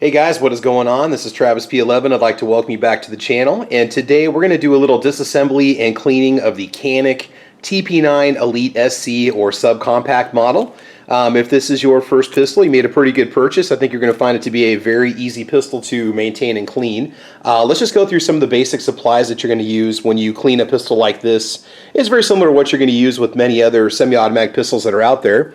Hey guys, what is going on? This is Travis P11. I'd like to welcome you back to the channel, and today we're going to do a little disassembly and cleaning of the Canik TP9 Elite SC or subcompact model. If this is your first pistol, you made a pretty good purchase. I think you're going to find it to be a very easy pistol to maintain and clean. Let's just go through some of the basic supplies that you're going to use when you clean a pistol like this. It's very similar to what you're going to use with many other semi-automatic pistols that are out there.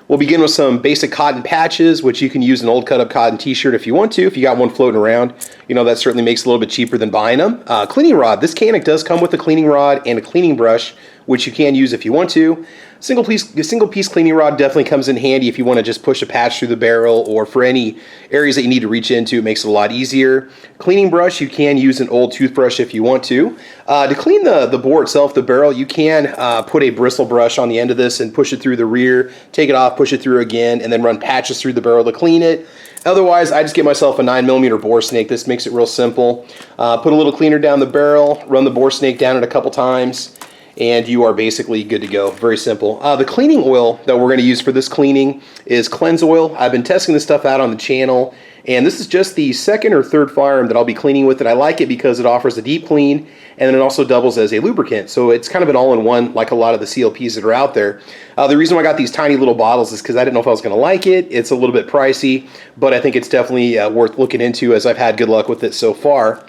We'll begin with some basic cotton patches, which you can use an old cut-up cotton t-shirt if you want to. If you got one floating around, you know, that certainly makes it a little bit cheaper than buying them. Cleaning rod. This Canik does come with a cleaning rod and a cleaning brush, which you can use if you want to. Single piece cleaning rod definitely comes in handy if you want to just push a patch through the barrel, or for any areas that you need to reach into. It makes it a lot easier. Cleaning brush, you can use an old toothbrush if you want to. To clean the bore itself, the barrel, you can put a bristle brush on the end of this and push it through the rear, take it off, push it through again, and then run patches through the barrel to clean it. Otherwise, I just get myself a 9mm bore snake. This makes it real simple. Put a little cleaner down the barrel, run the bore snake down it a couple times, and you are basically good to go. Very simple. The cleaning oil that we're going to use for this cleaning is Cleanse Oil. I've been testing this stuff out on the channel, and this is just the second or third firearm that I'll be cleaning with, and I like it because it offers a deep clean, and then it also doubles as a lubricant. So it's kind of an all-in-one, like a lot of the CLPs that are out there. The reason why I got these tiny little bottles is because I didn't know if I was going to like it. It's a little bit pricey, but I think it's definitely worth looking into, as I've had good luck with it so far.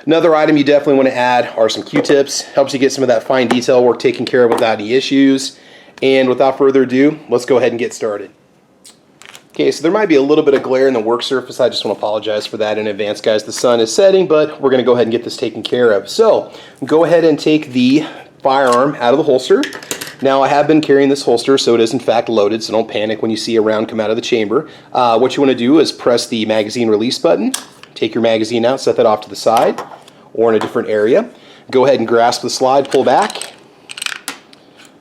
Another item you definitely want to add are some Q-tips. Helps you get some of that fine detail work taken care of without any issues. And without further ado, let's go ahead and get started. Okay, so there might be a little bit of glare in the work surface. I just want to apologize for that in advance, guys. The sun is setting, but we're going to go ahead and get this taken care of. So, go ahead and take the firearm out of the holster. Now, I have been carrying this holster, so it is in fact loaded, so don't panic when you see a round come out of the chamber. What you want to do is press the magazine release button. Take your magazine out, set that off to the side or in a different area. Go ahead and grasp the slide, pull back.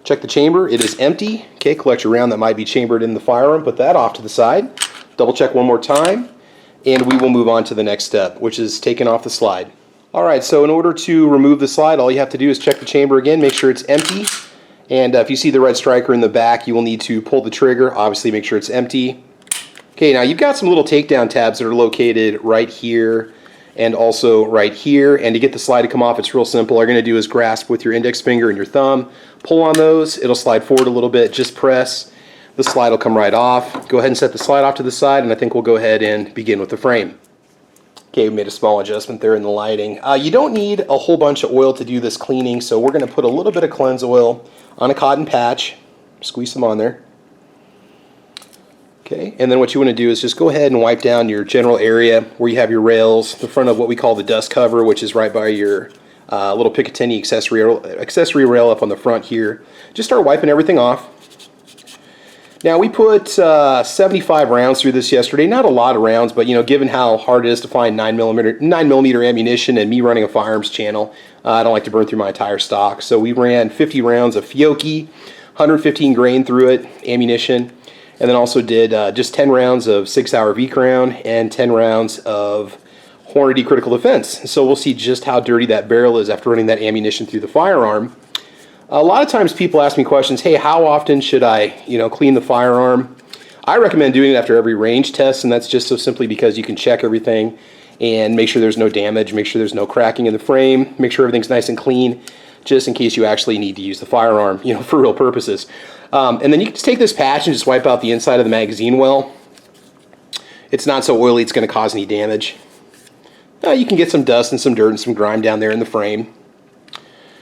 Check the chamber, it is empty. Okay, collect your round that might be chambered in the firearm, put that off to the side. Double check one more time, and we will move on to the next step, which is taking off the slide. Alright, so in order to remove the slide, all you have to do is check the chamber again, make sure it's empty. And if you see the red striker in the back, you will need to pull the trigger, obviously make sure it's empty. Okay, now you've got some little takedown tabs that are located right here and also right here, and to get the slide to come off, it's real simple. All you're going to do is grasp with your index finger and your thumb, pull on those, it'll slide forward a little bit, just press, the slide will come right off. Go ahead and set the slide off to the side, and I think we'll go ahead and begin with the frame. Okay, we made a small adjustment there in the lighting. You don't need a whole bunch of oil to do this cleaning, so we're going to put a little bit of Cleanse Oil on a cotton patch, squeeze some on there. Okay, and then what you want to do is just go ahead and wipe down your general area where you have your rails, the front of what we call the dust cover, which is right by your little Picatinny accessory rail up on the front here. Just start wiping everything off. Now, we put 75 rounds through this yesterday. Not a lot of rounds, but you know, given how hard it is to find 9mm ammunition, and me running a firearms channel, I don't like to burn through my entire stock. So we ran 50 rounds of Fiocchi, 115 grain through it, ammunition. And then also did just 10 rounds of 6-hour V-Crown and 10 rounds of Hornady Critical Defense. So we'll see just how dirty that barrel is after running that ammunition through the firearm. A lot of times people ask me questions, hey, how often should I, clean the firearm? I recommend doing it after every range test, and that's just so simply because you can check everything and make sure there's no damage, make sure there's no cracking in the frame, make sure everything's nice and clean, just in case you actually need to use the firearm, for real purposes. And then you can just take this patch and just wipe out the inside of the magazine well. It's not so oily it's going to cause any damage. You can get some dust and some dirt and some grime down there in the frame.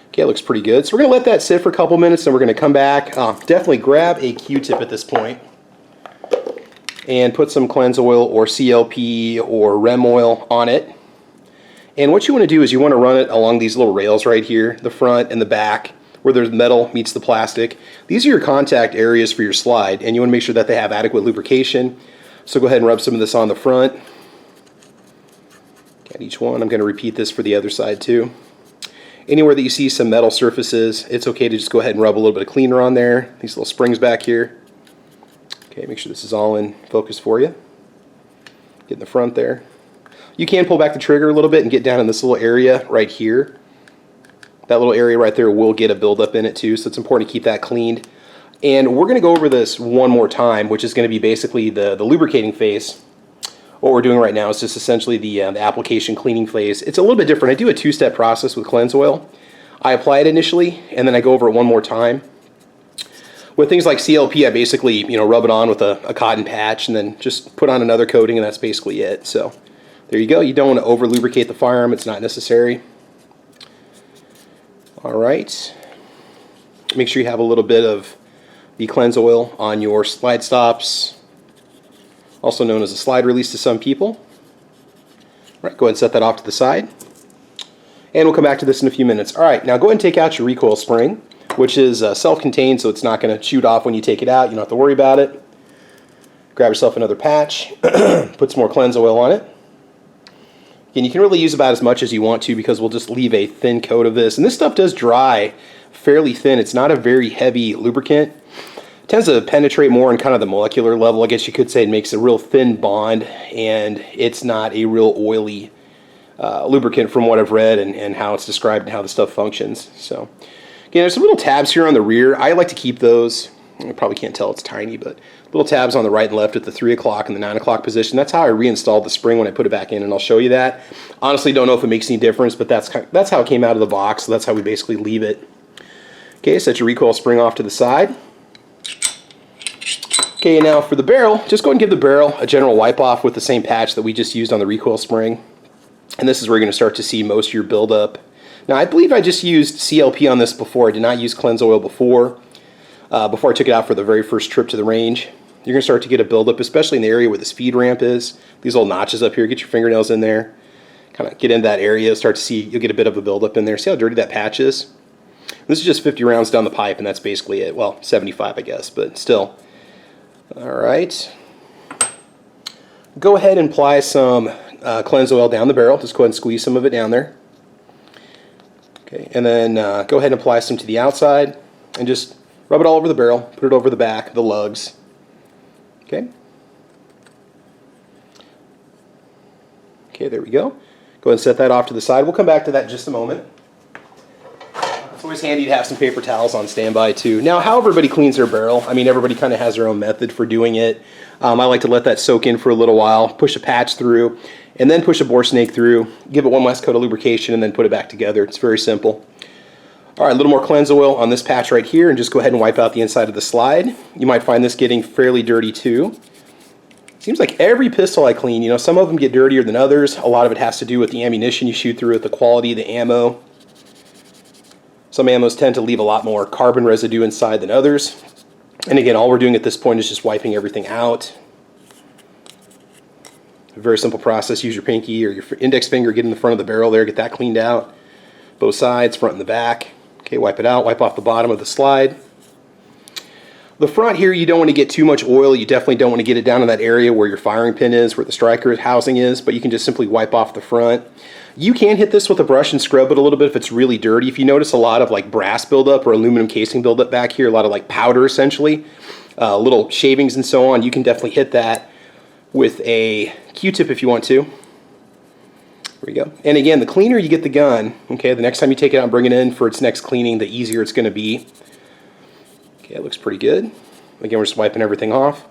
Okay, it looks pretty good. So we're going to let that sit for a couple minutes, and we're going to come back. Definitely grab a Q-tip at this point and put some Cleanse Oil or CLP or REM oil on it. And what you want to do is you want to run it along these little rails right here, the front and the back, where the metal meets the plastic. These are your contact areas for your slide, and you want to make sure that they have adequate lubrication. So go ahead and rub some of this on the front. At each one, I'm going to repeat this for the other side too. Anywhere that you see some metal surfaces, it's okay to just go ahead and rub a little bit of cleaner on there. These little springs back here. Okay, make sure this is all in focus for you. Get in the front there. You can pull back the trigger a little bit and get down in this little area right here. That little area right there will get a buildup in it too, so it's important to keep that cleaned. And we're going to go over this one more time, which is going to be basically the lubricating phase what we're doing right now is just essentially the application cleaning phase. It's a little bit different. I do a two-step process with cleanse oil. I apply it initially, and then I go over it one more time. With things like CLP, I basically, rub it on with a cotton patch and then just put on another coating, and that's basically it. So there you go. You don't want to over lubricate the firearm. It's not necessary. All right. Make sure you have a little bit of the cleanse oil on your slide stops, also known as a slide release to some people. All right, go ahead and set that off to the side. And we'll come back to this in a few minutes. All right, now go ahead and take out your recoil spring, which is self-contained, so it's not going to shoot off when you take it out. You don't have to worry about it. Grab yourself another patch, put some more cleanse oil on it. Again, you can really use about as much as you want to because we'll just leave a thin coat of this. And this stuff does dry fairly thin. It's not a very heavy lubricant. It tends to penetrate more in kind of the molecular level, I guess you could say. It makes a real thin bond, and it's not a real oily lubricant from what I've read and how it's described and how the stuff functions. So again, there's some little tabs here on the rear. I like to keep those. You probably can't tell it's tiny, but little tabs on the right and left at the 3 o'clock and the 9 o'clock position. That's how I reinstalled the spring when I put it back in, and I'll show you that. Honestly, don't know if it makes any difference, but that's how it came out of the box, so that's how we basically leave it. Okay, set your recoil spring off to the side. Okay, now for the barrel, just go ahead and give the barrel a general wipe off with the same patch that we just used on the recoil spring. And this is where you're going to start to see most of your buildup. Now, I believe I just used CLP on this before. I did not use cleanse oil before I took it out for the very first trip to the range. You're going to start to get a buildup, especially in the area where the speed ramp is. These little notches up here, get your fingernails in there. Kind of get in that area, start to see, you'll get a bit of a buildup in there. See how dirty that patch is? This is just 50 rounds down the pipe, and that's basically it. Well, 75, I guess, but still. All right. Go ahead and apply some cleanse oil down the barrel. Just go ahead and squeeze some of it down there. Okay, and then go ahead and apply some to the outside, and just rub it all over the barrel. Put it over the back, the lugs. Okay. Okay, there we go. Go ahead and set that off to the side. We'll come back to that in just a moment. It's always handy to have some paper towels on standby too. Now, how everybody cleans their barrel, I mean, everybody kind of has their own method for doing it. I like to let that soak in for a little while, push a patch through, and then push a bore snake through, give it one last coat of lubrication, and then put it back together. It's very simple. All right, a little more cleanse oil on this patch right here, and just go ahead and wipe out the inside of the slide. You might find this getting fairly dirty too. Seems like every pistol I clean, some of them get dirtier than others. A lot of it has to do with the ammunition you shoot through it, the quality of the ammo. Some ammos tend to leave a lot more carbon residue inside than others. And again, all we're doing at this point is just wiping everything out. A very simple process. Use your pinky or your index finger, get in the front of the barrel there, get that cleaned out. Both sides, front and the back. Okay, wipe it out, wipe off the bottom of the slide. The front here, you don't want to get too much oil. You definitely don't want to get it down in that area where your firing pin is, where the striker housing is, but you can just simply wipe off the front. You can hit this with a brush and scrub it a little bit if it's really dirty. If you notice a lot of like brass buildup or aluminum casing buildup back here, a lot of like powder essentially, little shavings and so on, you can definitely hit that with a Q-tip if you want to. There we go. And again, the cleaner you get the gun, okay, the next time you take it out and bring it in for its next cleaning, the easier it's going to be. Okay, it looks pretty good. Again, we're just wiping everything off.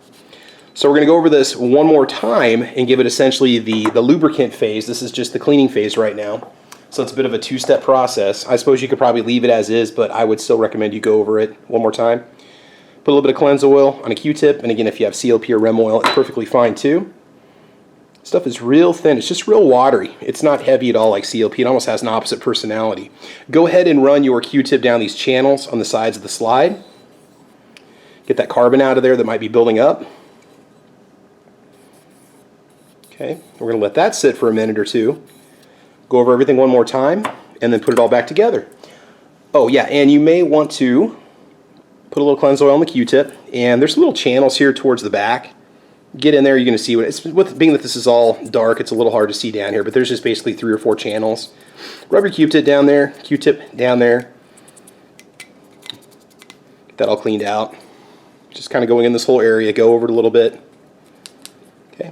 So we're going to go over this one more time and give it essentially the lubricant phase. This is just the cleaning phase right now. So it's a bit of a two-step process. I suppose you could probably leave it as is, but I would still recommend you go over it one more time. Put a little bit of cleanse oil on a Q-tip, and again, if you have CLP or REM oil, it's perfectly fine too. Stuff is real thin. It's just real watery. It's not heavy at all like CLP. It almost has an opposite personality. Go ahead and run your Q-tip down these channels on the sides of the slide. Get that carbon out of there that might be building up. Okay, we're going to let that sit for a minute or two. Go over everything one more time, and then put it all back together. Oh yeah, and you may want to put a little cleanse oil on the Q-tip, and there's some little channels here towards the back. Get in there, you're going to see what it's, with being that this is all dark, it's a little hard to see down here, but there's just basically 3 or 4 channels. Rub your Q-tip down there, Q-tip down there. Get that all cleaned out. Just kind of going in this whole area, go over it a little bit. Okay.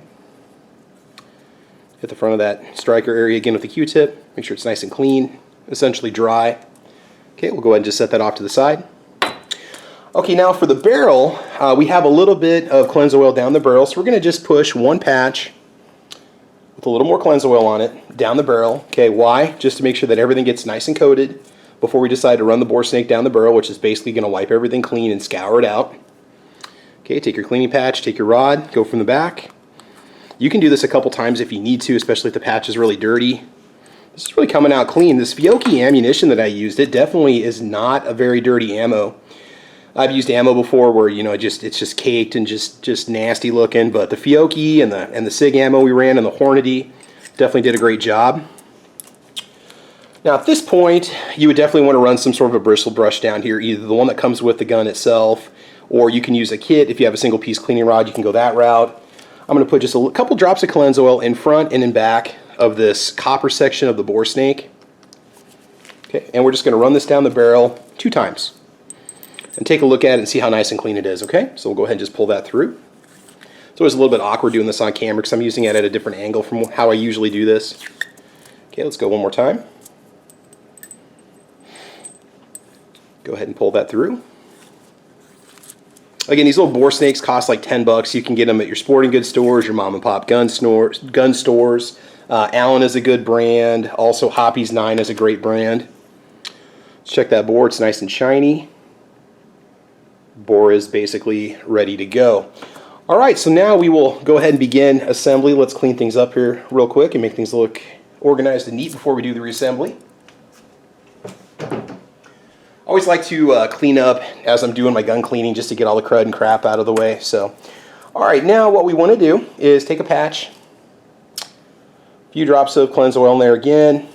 Hit the front of that striker area again with the Q-tip. Make sure it's nice and clean, essentially dry. Okay, we'll go ahead and just set that off to the side. Okay, now for the barrel, we have a little bit of cleanse oil down the barrel, so we're going to just push one patch with a little more cleanse oil on it, down the barrel. Okay, why? Just to make sure that everything gets nice and coated before we decide to run the bore snake down the barrel, which is basically going to wipe everything clean and scour it out. Okay, take your cleaning patch, take your rod, go from the back. You can do this a couple times if you need to, especially if the patch is really dirty. This is really coming out clean. This Fiocchi ammunition that I used, it definitely is not a very dirty ammo. I've used ammo before where, you know, it's just caked and just nasty looking, but the Fiocchi and the SIG ammo we ran and the Hornady definitely did a great job. Now at this point, you would definitely want to run some sort of a bristle brush down here, either the one that comes with the gun itself, or you can use a kit. If you have a single piece cleaning rod, you can go that route. I'm going to put just a couple drops of cleanse oil in front and in back of this copper section of the bore snake. Okay, and we're just going to run this down the barrel 2 times and take a look at it and see how nice and clean it is. Okay, so we'll go ahead and just pull that through. It's always a little bit awkward doing this on camera because I'm using it at a different angle from how I usually do this. Okay, let's go one more time. Go ahead and pull that through. Again, these little bore snakes cost like 10 bucks. You can get them at your sporting goods stores, your mom and pop gun stores. Allen is a good brand. Also, Hoppy's 9 is a great brand. Let's check that bore. It's nice and shiny. Bore is basically ready to go. All right, so now we will go ahead and begin assembly. Let's clean things up here real quick and make things look organized and neat before we do the reassembly. I always like to clean up as I'm doing my gun cleaning just to get all the crud and crap out of the way. So, all right, now what we want to do is take a patch, a few drops of cleanse oil in there again,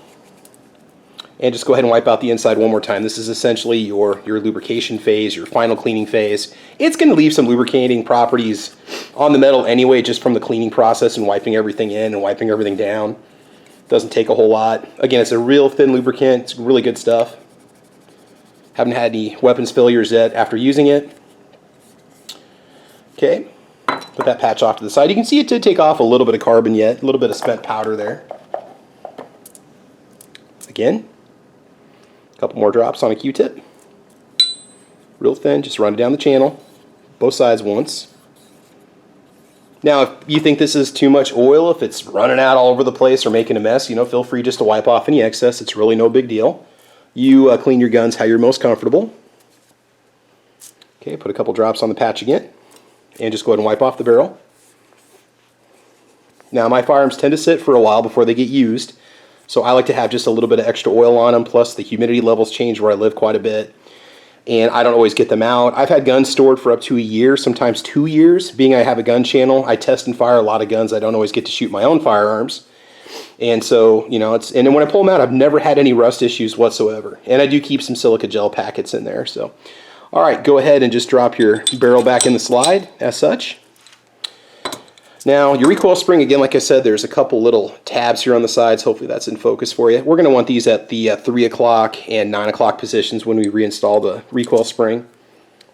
and just go ahead and wipe out the inside one more time. This is essentially your lubrication phase, your final cleaning phase. It's going to leave some lubricating properties on the metal anyway, just from the cleaning process and wiping everything in and wiping everything down. Doesn't take a whole lot. Again, it's a real thin lubricant. It's really good stuff. Haven't had any weapons failures yet after using it. Okay, put that patch off to the side. You can see it did take off a little bit of carbon yet, a little bit of spent powder there. Again, a couple more drops on a Q-tip. Real thin, just run it down the channel, both sides once. Now, if you think this is too much oil, if it's running out all over the place or making a mess, you know, feel free just to wipe off any excess. It's really no big deal. You clean your guns how you're most comfortable. Okay, put a couple drops on the patch again, and just go ahead and wipe off the barrel. Now, my firearms tend to sit for a while before they get used, so I like to have just a little bit of extra oil on them, plus the humidity levels change where I live quite a bit, and I don't always get them out. I've had guns stored for up to a year, sometimes 2 years. Being I have a gun channel, I test and fire a lot of guns. I don't always get to shoot my own firearms. And so, you know, and then when I pull them out, I've never had any rust issues whatsoever. And I do keep some silica gel packets in there. So, all right, go ahead and just drop your barrel back in the slide as such. Now, your recoil spring, again, like I said, there's a couple little tabs here on the sides. Hopefully that's in focus for you. We're going to want these at the 3 o'clock and 9 o'clock positions when we reinstall the recoil spring.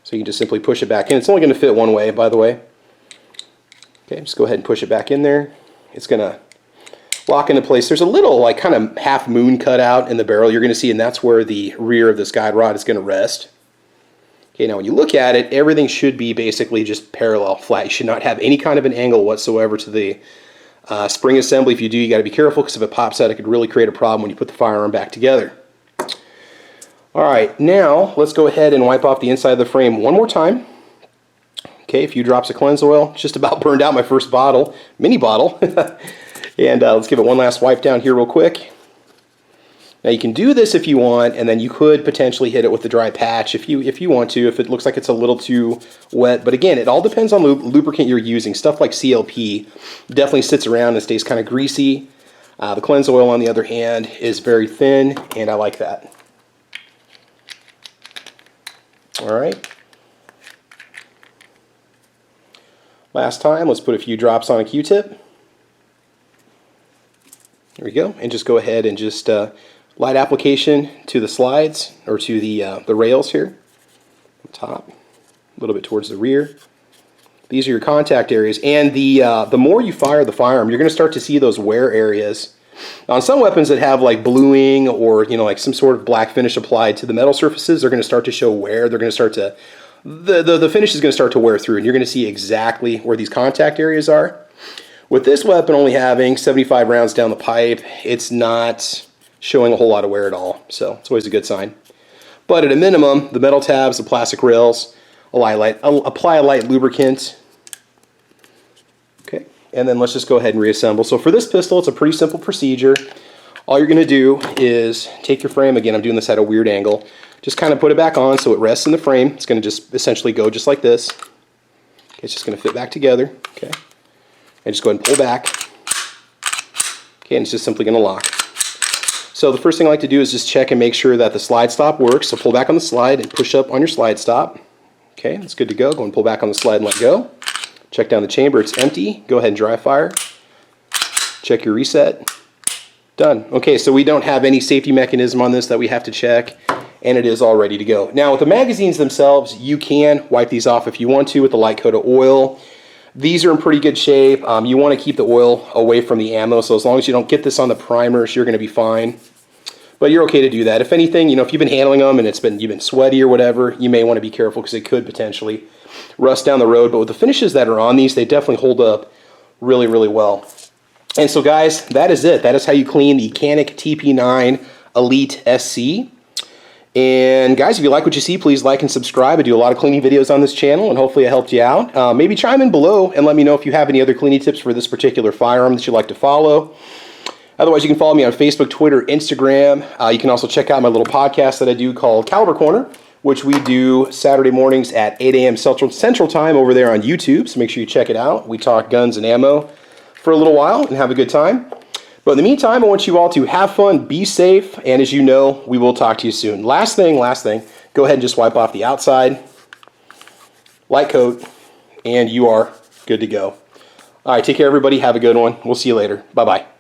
So you can just simply push it back in. It's only going to fit one way, by the way. Okay, just go ahead and push it back in there. It's going to lock into place. There's a little like kind of half moon cut out in the barrel you're going to see, and that's where the rear of this guide rod is going to rest. Okay, now when you look at it, everything should be basically just parallel, flat. You should not have any kind of an angle whatsoever to the spring assembly. If you do, you got to be careful, because if it pops out, it could really create a problem when you put the firearm back together. All right, now let's go ahead and wipe off the inside of the frame one more time. Okay, a few drops of cleanse oil. Just about burned out my first bottle, mini bottle. And let's give it one last wipe down here real quick. Now you can do this if you want, and then you could potentially hit it with the dry patch if you want to, if it looks like it's a little too wet. But again, it all depends on the lubricant you're using. Stuff like CLP definitely sits around and stays kind of greasy. The cleanse oil, on the other hand, is very thin, and I like that. All right. Last time, let's put a few drops on a Q-tip. There we go, and just go ahead and just light application to the slides, or to the rails here, on top, a little bit towards the rear. These are your contact areas, and the more you fire the firearm, you're going to start to see those wear areas. On some weapons that have like bluing, or like some sort of black finish applied to the metal surfaces, they're going to start to show wear. They're going to start to the finish is going to start to wear through, and you're going to see exactly where these contact areas are. With this weapon only having 75 rounds down the pipe, it's not showing a whole lot of wear at all, so it's always a good sign. But at a minimum, the metal tabs, the plastic rails, apply a light lubricant. Okay, and then let's just go ahead and reassemble. So for this pistol, it's a pretty simple procedure. All you're going to do is take your frame, again I'm doing this at a weird angle, just kind of put it back on so it rests in the frame. It's going to just essentially go just like this. Okay, it's just going to fit back together. Okay, and just go ahead and pull back. Okay, and it's just simply going to lock. So the first thing I like to do is just check and make sure that the slide stop works. So pull back on the slide and push up on your slide stop. Okay, that's good to go. Go and pull back on the slide and let go. Check down the chamber, it's empty. Go ahead and dry fire. Check your reset. Done. Okay, so we don't have any safety mechanism on this that we have to check, and it is all ready to go. Now with the magazines themselves, you can wipe these off if you want to with a light coat of oil. These are in pretty good shape. You want to keep the oil away from the ammo, so as long as you don't get this on the primers, you're going to be fine. But you're okay to do that. If anything, if you've been handling them and you've been sweaty or whatever, you may want to be careful because it could potentially rust down the road. But with the finishes that are on these, they definitely hold up really, really well. And so guys, that is it. That is how you clean the Canik TP9 Elite SC. And guys, if you like what you see, please like and subscribe. I do a lot of cleaning videos on this channel, and hopefully I helped you out. Maybe chime in below and let me know if you have any other cleaning tips for this particular firearm that you'd like to follow. Otherwise, you can follow me on Facebook, Twitter, Instagram. You can also check out my little podcast that I do called Caliber Corner, which we do Saturday mornings at 8 a.m. Central Time over there on YouTube. So make sure you check it out. We talk guns and ammo for a little while and have a good time. But in the meantime, I want you all to have fun, be safe, and as you know, we will talk to you soon. Last thing, go ahead and just wipe off the outside, light coat, and you are good to go. All right, take care, everybody. Have a good one. We'll see you later. Bye-bye.